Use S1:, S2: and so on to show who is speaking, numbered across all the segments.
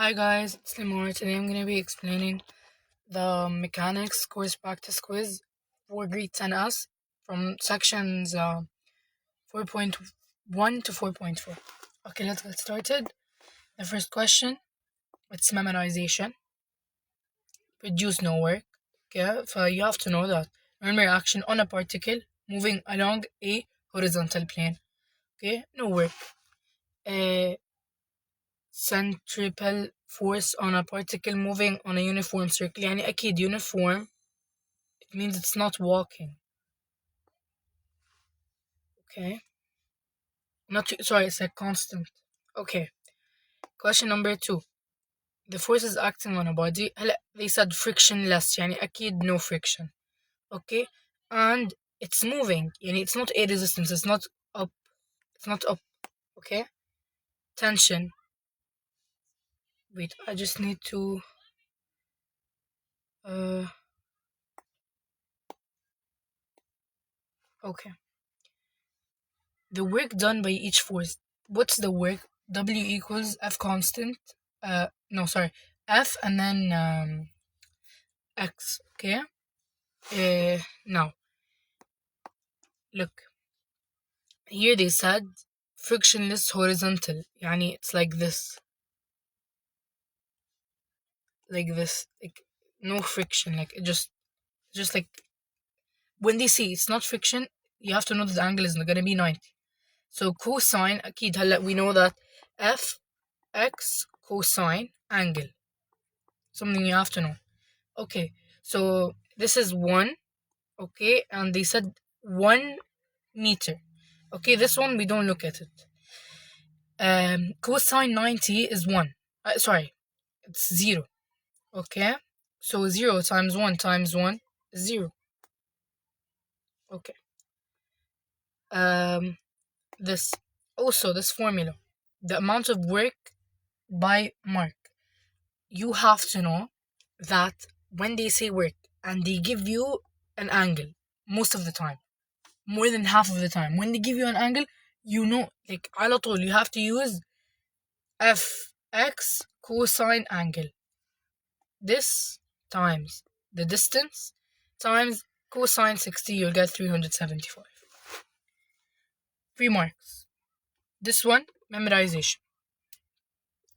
S1: Hi guys, it's Lemar. Today I'm going to be explaining the mechanics course practice quiz for grade 10S from sections 4.1 to 4.4. Okay, let's get started. The first question, it's memorization. Produce no work. Okay, so you have to know that. Remember action on a particle moving along a horizontal plane. Okay, no work. Centripetal force on a particle moving on a uniform circle يعني أكيد uniform it means it's not walking. Okay, sorry, it's a constant. Okay, question number 2. The force is acting on a body. They said frictionless يعني أكيد no friction. Okay, and it's moving يعني it's not a resistance, it's not up. Okay, tension. Wait, I just need to okay. The work done by each force. What's the work? W equals F constant. No, sorry. F and then X. Okay. Now, look. Here they said frictionless horizontal. Yani it's like this. Like this. Like no friction. Like it just like when they say it's not friction, you have to know that the angle is gonna be 90. So cosine, أكيد هلا we know that F X cosine angle. Something you have to know. Okay, so this is 1, okay, and they said 1 meter. Okay, this one we don't look at it. Cosine 90 is 1. Sorry, it's 0. Okay, so 0 times 1 times 1 is 0. Okay. This formula, the amount of work by Mark. You have to know that when they say work and they give you an angle, most of the time, more than half of the time, when they give you an angle, you know, like على طول you have to use fx cosine angle. This times the distance times cosine 60, you'll get 375. 3 marks. This one, memorization.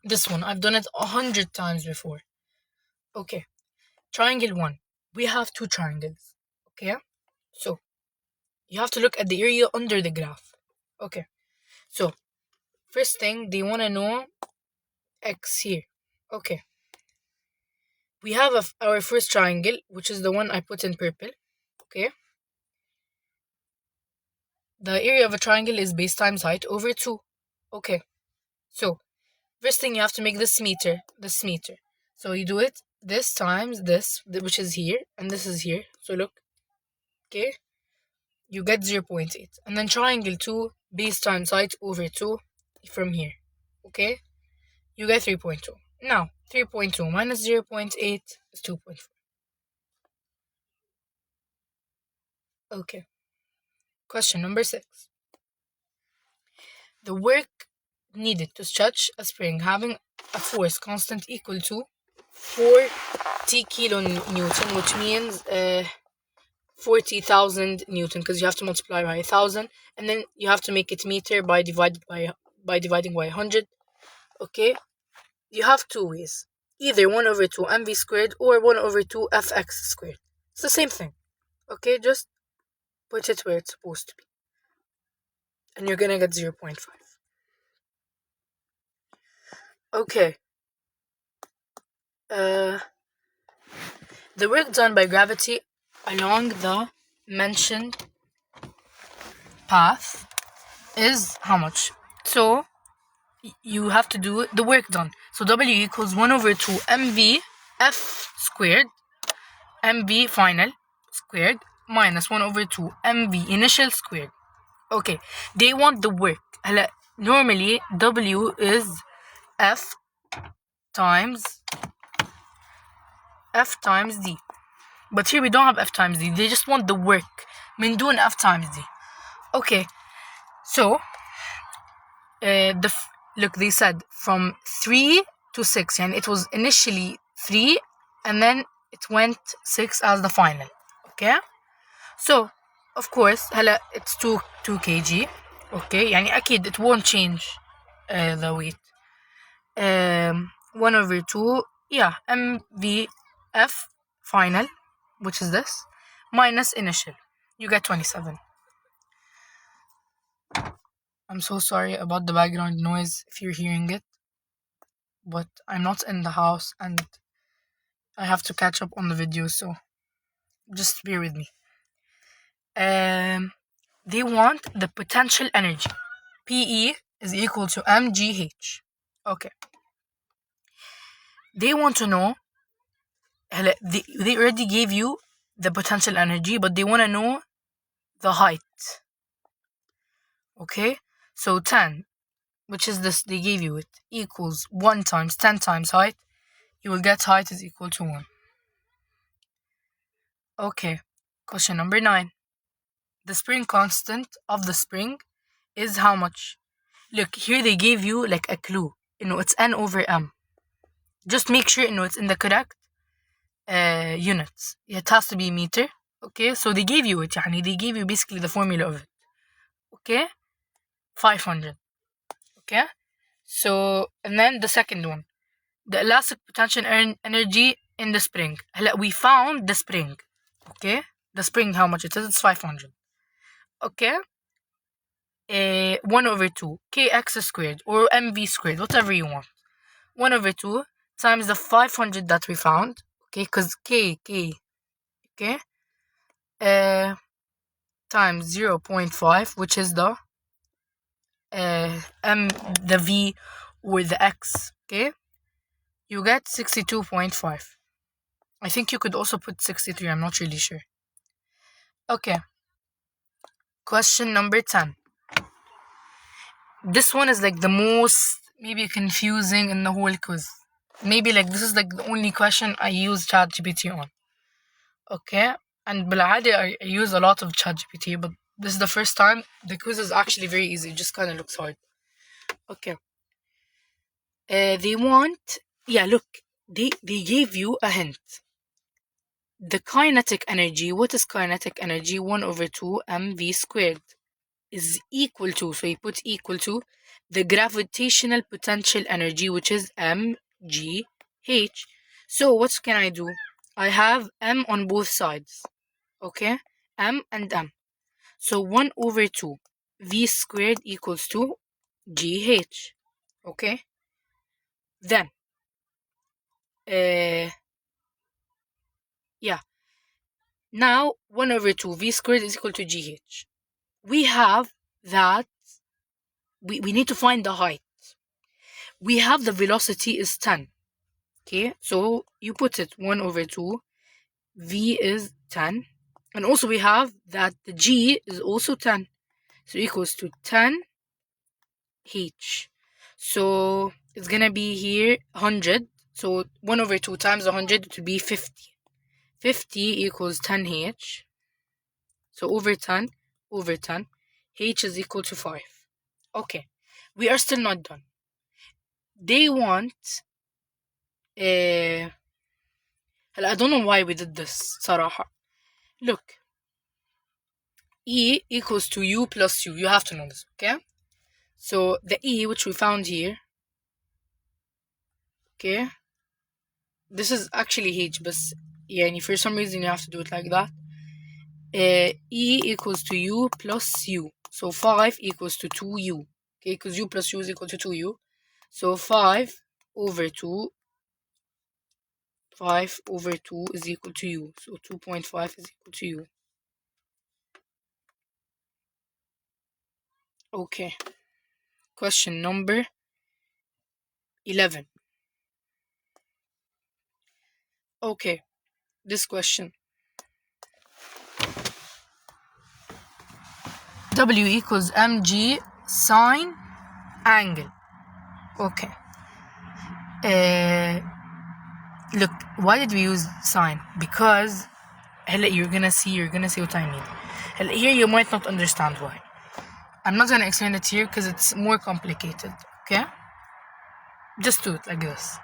S1: This one, I've done it 100 times before. Okay, triangle 1. We have 2 triangles. Okay, so you have to look at the area under the graph. Okay, so first thing, they want to know x here. Okay, we have our first triangle, which is the one I put in purple. Okay, the area of a triangle is base times height over 2. Okay, so first thing, you have to make this meter. So you do it this times this, which is here, and this is here. So look, okay, you get 0.8. And then triangle 2, base times height over 2 from here. Okay, you get 3.2. Now, 3.2 minus 0.8 is 2.4. Okay. Question number 6. The work needed to stretch a spring having a force constant equal to 40 kilonewton, which means 40,000 newton, because you have to multiply by 1,000, and then you have to make it meter by dividing by 100. Okay, you have 2 ways, either 1 over 2 mv squared or 1 over 2 fx squared. It's the same thing. Okay, just put it where it's supposed to be, and you're gonna get 0.5. Okay. The work done by gravity along the mentioned path is how much? So you have to do the work done. So W equals 1 over 2 mv f squared, mv final squared, minus 1 over 2 mv initial squared. Okay, they want the work. Normally W is F times D. But here we don't have F times D. They just want the work. من دون F times D. Okay, so look, they said from 3 to 6. And it was initially 3 and then it went 6 as the final. Okay, so of course هلا it's 2 kg. Okay, يعني أكيد it won't change the weight. 1/2, yeah, MVF final, which is this, minus initial, you get 27. I'm so sorry about the background noise if you're hearing it, but I'm not in the house and I have to catch up on the video, so just bear with me. They want the potential energy. PE is equal to mgh. Okay. They want to know, they already gave you the potential energy, but they want to know the height. Okay, so 10, which is this, they gave you it, equals 1 times 10 times height. You will get height is equal to 1. Okay, question number 9. The spring constant of the spring is how much? Look, here they gave you like a clue. It's N over M. Just make sure it's in the correct units. It has to be meter. Okay, so they gave you it. They gave you basically the formula of it. Okay, 500. Okay, so and then the second one, the elastic potential energy in the spring. We found the spring. Okay, the spring, how much it is? It's 500. Okay, 1/2 kx squared or mv squared, whatever you want. 1/2 times the 500 that we found. Okay, because k, okay, times 0.5, which is the the v or the x. Okay, you get 62.5. I think you could also put 63, I'm not really sure. Okay, question number 10. This one is like the most maybe confusing in the whole quiz. Maybe like this is like the only question I use ChatGPT on. Okay, and بالعادة I use a lot of ChatGPT, but this is the first time. The quiz is actually very easy, it just kind of looks hard. Okay, they want, look, they gave you a hint. The kinetic energy, what is kinetic energy? 1/2 mv squared is equal to, so you put equal to, the gravitational potential energy, which is mgh. So what can I do? I have m on both sides. Okay, m and m. So 1/2 v squared equals to gh. Okay, then now 1/2 v squared is equal to gh. We have that we need to find the height. We have the velocity is 10. Okay, so you put it 1/2 v is 10, and also we have that the g is also 10, so equals to 10 h. So it's gonna be here 100, so 1/2 times 100, it will be 50. 50 equals 10 h, so over 10 h is equal to 5. Okay, we are still not done. They want I don't know why we did this صراحة. Look, E equals to U plus U. You have to know this, okay? So the E, which we found here, okay, this is actually H, but for some reason you have to do it like that. E equals to U plus U. So 5 equals to 2U. Okay, because U plus U is equal to 2U. So 5/2 is equal to U. So 2.5 is equal to U. Okay. Question number 11. Okay, this question. W equals mg sine angle. Okay. Look, why did we use sine? Because you're gonna see what I mean. Here you might not understand why. I'm not gonna explain it here because it's more complicated. Okay. just do it like this.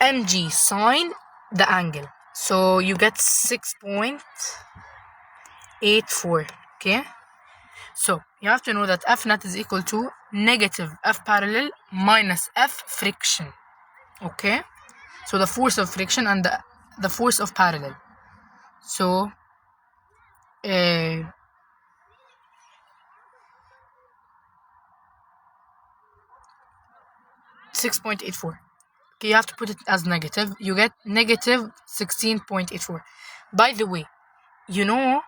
S1: mg sine the angle. So you get 6.84. Okay? So you have to know that F net is equal to negative F parallel minus F friction. Okay? So the force of friction and the force of parallel. So 6.84. Okay, you have to put it as negative. You get negative 16.84. By the way, you know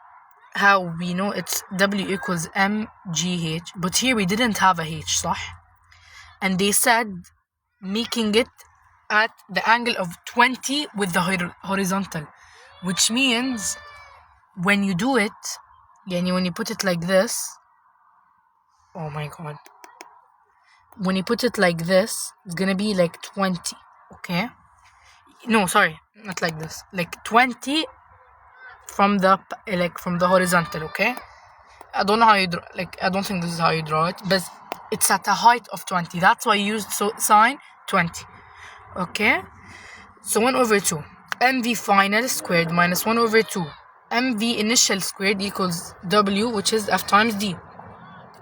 S1: how we know it's W equals mgh, but here we didn't have a h, صح? And they said making it at the angle of 20 with the horizontal, which means when you do it, when you put it like this, oh my god, when you put it like this, it's gonna be like 20, okay? No, sorry, not like this, like 20 from the horizontal, okay? I don't know how you draw, I don't think this is how you draw it, but it's at a height of 20. That's why I used sine 20. Okay? So 1 over 2. mv final squared minus 1 over 2. mv initial squared equals w, which is F times d.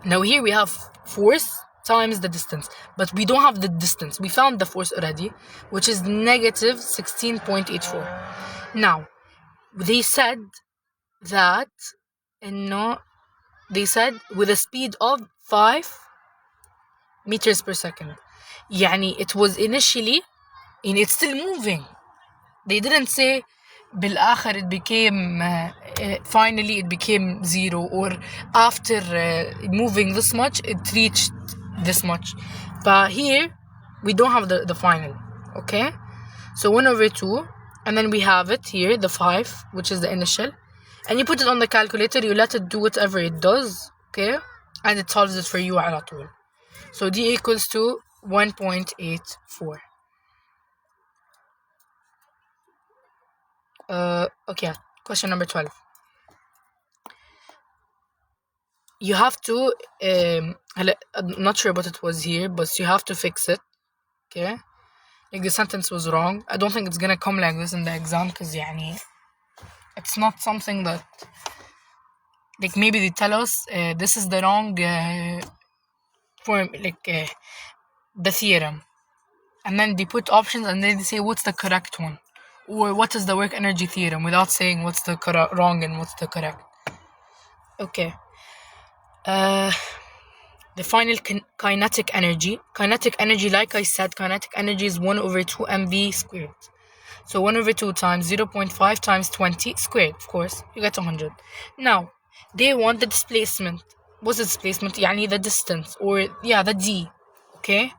S1: Now here we have force times the distance, but we don't have the distance. We found the force already, which is negative 16.84. Now, they said that, they said with a speed of 5 meters per second. it was initially, and it's still moving. They didn't say بالآخر it became finally it became 0, or after moving this much it reached this much. But here we don't have the final. Okay, so 1 over 2, and then we have it here, the 5, which is the initial, and you put it on the calculator, you let it do whatever it does, okay, and it solves it for you على طول. So d equals to 1.84. Okay, question number 12. You have to I'm not sure what it was here, but you have to fix it. Okay, like the sentence was wrong. I don't think it's gonna come like this in the exam, because it's not something that, maybe they tell us this is the wrong form, the theorem, and then they put options, and then they say what's the correct one, or what is the work energy theorem, without saying what's the wrong and what's the correct. Okay. The final kinetic energy. Kinetic energy, like I said, kinetic energy is 1 over 2 mv squared. So 1 over 2 times 0.5 times 20 squared, of course, you get 100. Now, they want the displacement. What's the displacement? the distance, or the d. Okay?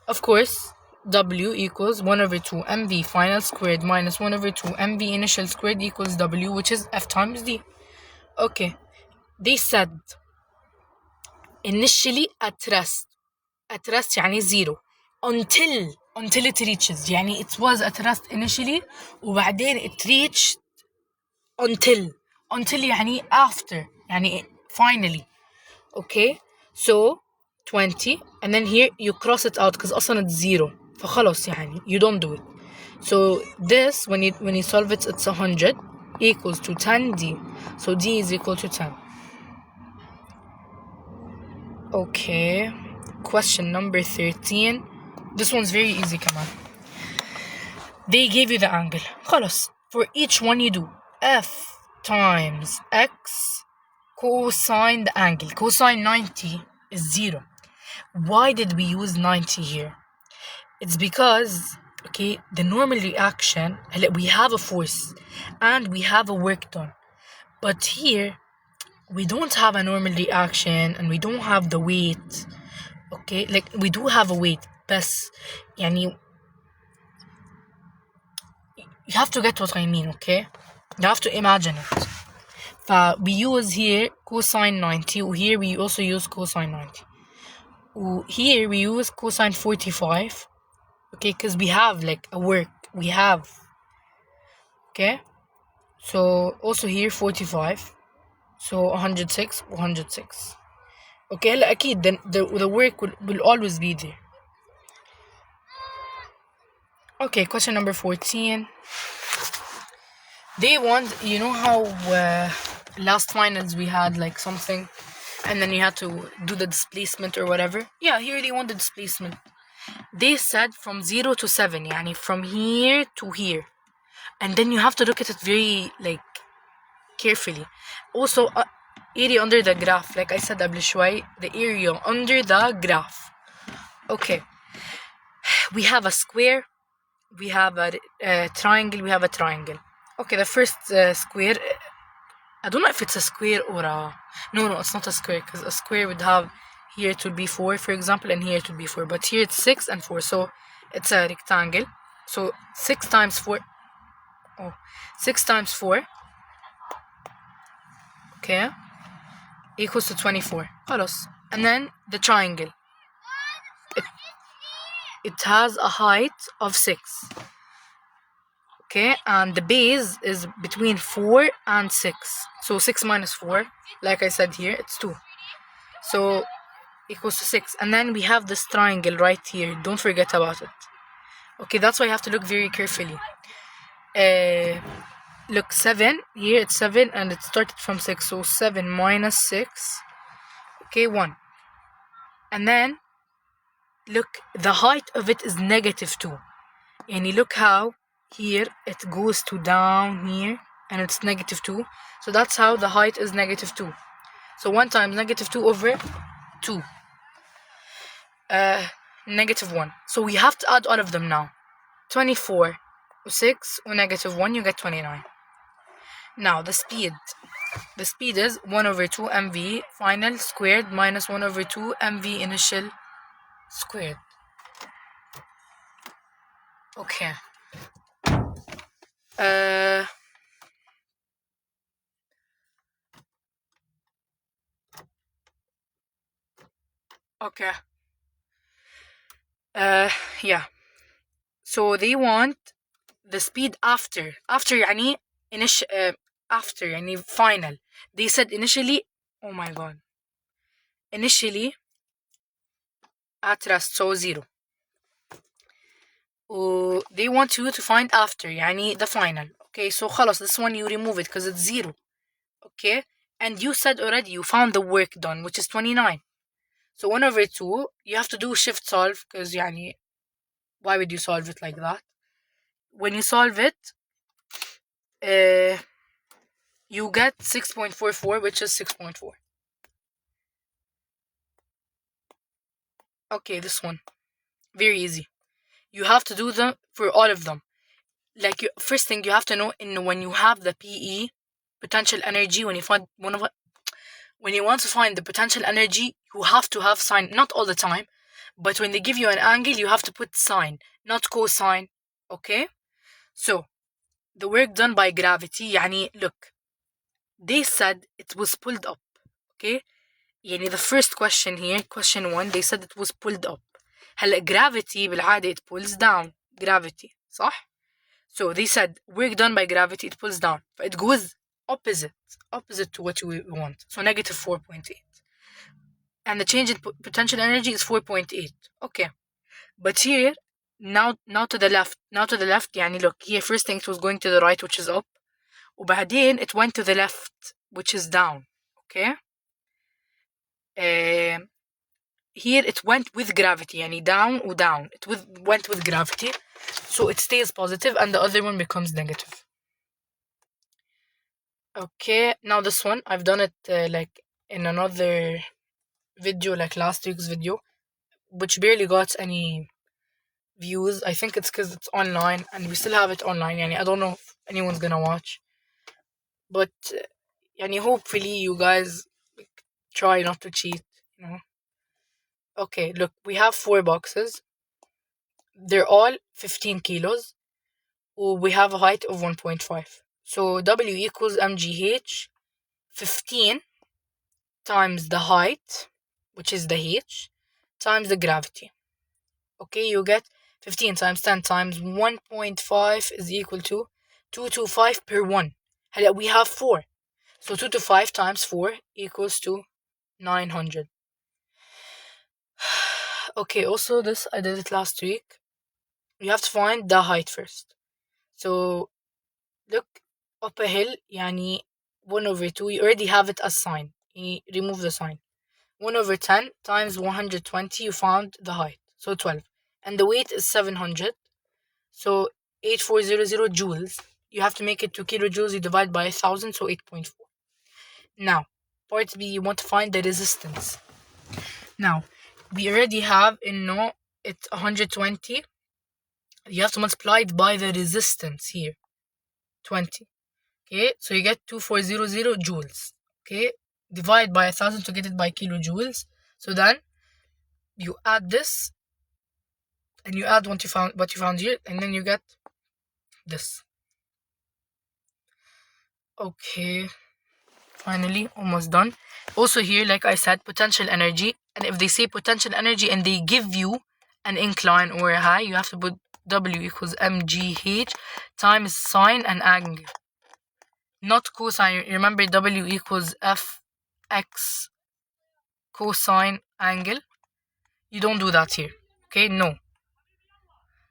S1: Of course, W equals 1 over 2 mv final squared minus 1 over 2 mv initial squared equals W, which is F times d. Okay, they said initially at rest 0 until it reaches, it was at rest initially, وبعدين it reached until after, finally. Okay, so 20, and then here you cross it out because اصلا it's 0, فخلص you don't do it. So this, when you solve it, it's 100 equals to 10d. So d is equal to 10. Okay, question number 13. This one's very easy, come on. They gave you the angle. خلاص, for each one you do f times x cosine the angle. Cosine 90 is 0. Why did we use 90 here? It's because, okay, the normal reaction, we have a force and we have a work done. But here, we don't have a normal reaction and we don't have the weight. Okay, we do have a weight, بس you have to get what I mean, okay? You have to imagine it. We use here cosine 90, here we also use cosine 90. Here we use cosine 45, okay, because we have a work, we have, okay? So also here 45, so 106, 106. Okay, هلا أكيد the work will always be there. Okay, question number 14. They want, you know how last finals we had like something and then you had to do the displacement or whatever? Yeah, here they want the displacement. They said from 0 to 7, يعني from here to here. And then you have to look at it very like carefully. Also, area under the graph, like I said قبل شوي, the area under the graph. Okay, we have a square, we have a triangle, we have a triangle. Okay, the first square, I don't know if it's a square or a... No, it's not a square, because a square would have here it would be 4, for example, and here it would be 4. But here it's 6 and 4, so it's a rectangle. So 6 times 4... Oh, 6 times 4, okay, equals to 24. خلاص. And then the triangle. It has a height of 6. Okay, and the base is between 4 and 6. So 6 minus 4, like I said here, it's 2. So equals to 6. And then we have this triangle right here. Don't forget about it. Okay, that's why you have to look very carefully. Look, 7. Here it's 7 and it started from 6. So 7 minus 6. Okay, 1. And then, look, the height of it is negative 2. And look how here it goes to down here and it's negative 2. So that's how the height is negative 2. So 1 times negative 2 over 2. Negative 1. So we have to add all of them now. 24, 6, or negative 1, you get 29. Now the speed. The speed is 1 over 2 mv final squared minus 1 over 2 mv initial squared. Okay. Okay. Yeah. So they want the speed after يعني after يعني final. They said initially, oh my god, initially at rest, so 0. They want you to find after يعني the final. Okay, so خلاص, this one you remove it because it's 0. Okay, and you said already you found the work done, which is 29. So 1 over 2, you have to do shift solve because يعني why would you solve it like that? When you solve it, you get 6.44, which is 6.4. Okay, this one. Very easy. You have to do them for all of them. Like, first thing you have to know, when you have the PE, potential energy, when you want to find the potential energy, you have to have sign, not all the time, but when they give you an angle, you have to put sign, not cosine. Okay? So, the work done by gravity, يعني, look, they said it was pulled up. Okay? يعني the first question here, question 1, they said it was pulled up. هلا gravity بالعادة it pulls down. Gravity, صح? So they said work done by gravity, it pulls down. It goes opposite to what we want. So negative 4.8. And the change in potential energy is 4.8. Okay. But here, now to the left. يعني look, here first thing it was going to the right, which is up. وبعدين it went to the left, which is down. Okay? Here it went with gravity, يعني down or down. It went with gravity, so it stays positive and the other one becomes negative. Okay, now this one, I've done it like in another video, like last week's video, which barely got any views. I think it's because it's online and we still have it online. يعني I don't know if anyone's gonna watch. But يعني hopefully you guys try not to cheat, you know. Okay, look, we have 4 boxes. They're all 15 kilos. We have a height of 1.5. So W equals mgh 15 times the height, which is the h, times the gravity. Okay, you get 15 times 10 times 1.5 is equal to 225 per 1. We have 4. So 2 to 5 times 4 equals to 900. Okay, also this, I did it last week. You have to find the height first. So look up a hill, yani 1/2, you already have it as sign. You remove the sign. 1/10 times 120, you found the height. So 12. And the weight is 700. So 8400 joules. You have to make it to kilojoules, you divide by 1000, so 8.4. Now, part B, you want to find the resistance. Now, we already have it's 120. You have to multiply it by the resistance here, 20. Okay, so you get 2400 joules. Okay, divide by 1000 to get it by kilojoules. So then you add this, and you add what you found here, and then you get this. Okay, finally, almost done. Also here, like I said, potential energy. And if they say potential energy and they give you an incline or a high, you have to put W equals mgh times sine and angle. Not cosine. Remember, W equals fx cosine angle. You don't do that here. Okay, no.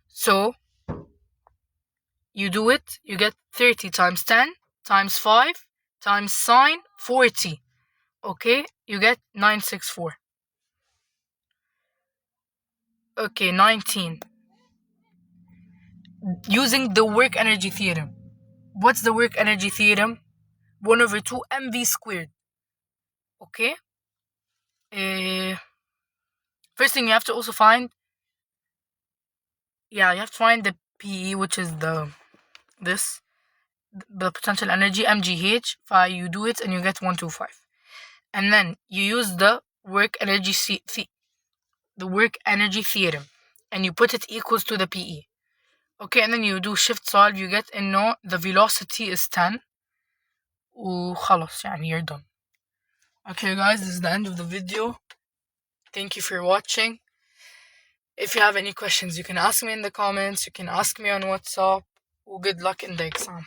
S1: So you do it, you get 30 times 10 times 5 times sine 40. Okay, you get 964. Okay, 19. Using the work energy theorem. What's the work energy theorem? 1/2 mv squared. Okay. First thing you have to also find. Yeah, you have to find the PE, which is the potential energy, mgh. You do it and you get 125. And then you use the work energy theorem, and you put it equals to the PE. Okay, and then you do shift solve, you get the velocity is 10. وخلاص يعني you're done. Okay guys, this is the end of the video. Thank you for watching. If you have any questions, you can ask me in the comments, you can ask me on WhatsApp. Good luck in the exam.